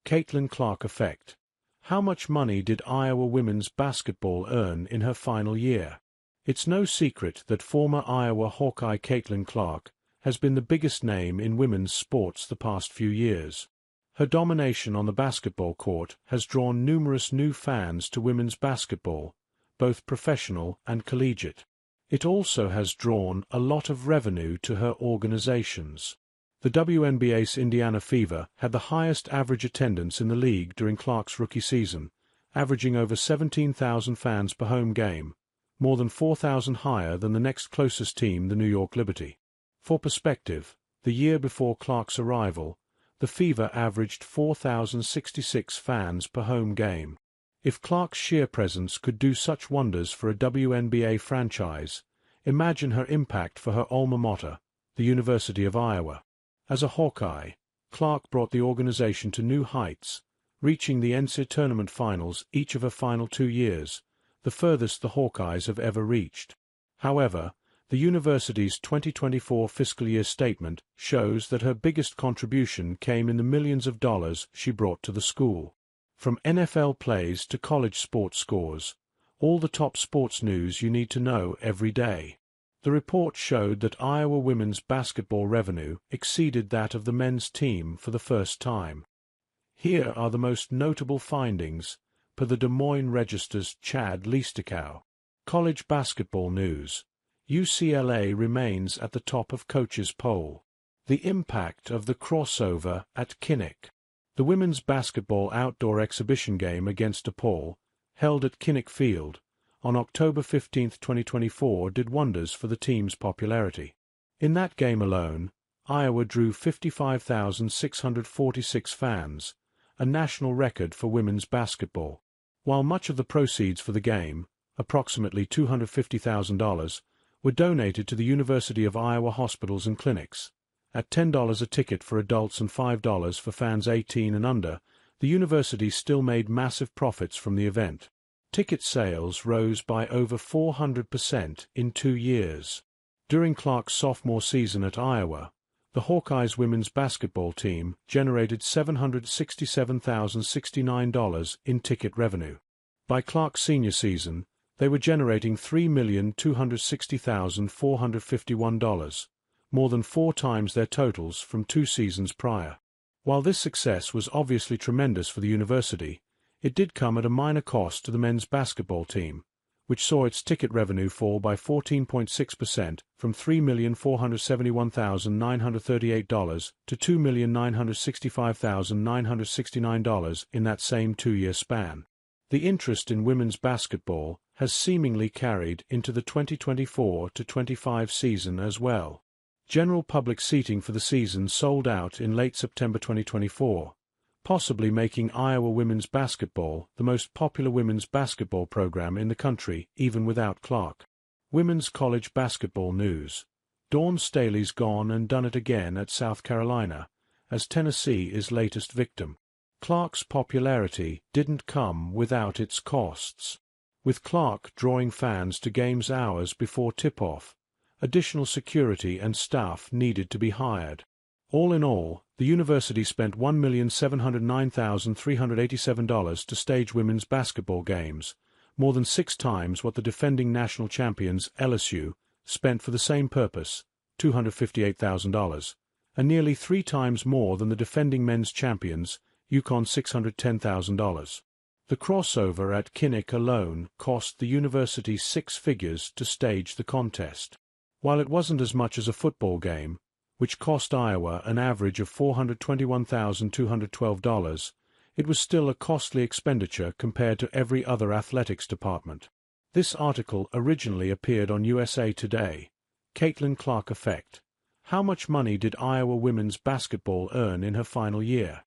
Caitlin Clark Effect. How much money did Iowa women's basketball earn in her final year? It's no secret that former Iowa Hawkeye Caitlin Clark has been the biggest name in women's sports the past few years. Her domination on the basketball court has drawn numerous new fans to women's basketball, both professional and collegiate. It also has drawn a lot of revenue to her organizations. The WNBA's Indiana Fever had the highest average attendance in the league during Clark's rookie season, averaging over 17,000 fans per home game, more than 4,000 higher than the next closest team, the New York Liberty. For perspective, the year before Clark's arrival, the Fever averaged 4,066 fans per home game. If Clark's sheer presence could do such wonders for a WNBA franchise, imagine her impact for her alma mater, the University of Iowa. As a Hawkeye, Clark brought the organization to new heights, reaching the NCAA tournament finals each of her final 2 years, the furthest the Hawkeyes have ever reached. However, the university's 2024 fiscal year statement shows that her biggest contribution came in the millions of dollars she brought to the school. From NFL plays to college sports scores, all the top sports news you need to know every day. The report showed that Iowa women's basketball revenue exceeded that of the men's team for the first time. Here are the most notable findings, per the Des Moines Register's Chad Leistikow. College basketball news. UCLA remains at the top of coaches' poll. The impact of the crossover at Kinnick. The women's basketball outdoor exhibition game against DePaul, held at Kinnick Field, on October 15, 2024, did wonders for the team's popularity. In that game alone, Iowa drew 55,646 fans, a national record for women's basketball. While much of the proceeds for the game, approximately $250,000, were donated to the University of Iowa hospitals and clinics. At $10 a ticket for adults and $5 for fans 18 and under, the university still made massive profits from the event. Ticket sales rose by over 400% in 2 years. During Clark's sophomore season at Iowa, the Hawkeyes women's basketball team generated $767,069 in ticket revenue. By Clark's senior season, they were generating $3,260,451, more than 4 times their totals from 2 seasons prior. While this success was obviously tremendous for the university, it did come at a minor cost to the men's basketball team, which saw its ticket revenue fall by 14.6% from $3,471,938 to $2,965,969 in that same 2-year span. The interest in women's basketball has seemingly carried into the 2024-25 season as well. General public seating for the season sold out in late September 2024, possibly making Iowa women's basketball the most popular women's basketball program in the country, even without Clark. Women's college basketball news. Dawn Staley's gone and done it again at South Carolina, as Tennessee is latest victim. Clark's popularity didn't come without its costs. With Clark drawing fans to games hours before tip-off, additional security and staff needed to be hired. All in all, the university spent $1,709,387 to stage women's basketball games, more than 6 times what the defending national champions LSU spent for the same purpose, $258,000, and nearly 3 times more than the defending men's champions, UConn $610,000. The crossover at Kinnick alone cost the university 6 figures to stage the contest. While it wasn't as much as a football game, which cost Iowa an average of $421,212, it was still a costly expenditure compared to every other athletics department. This article originally appeared on USA Today. Caitlin Clark Effect. How much money did Iowa women's basketball earn in her final year?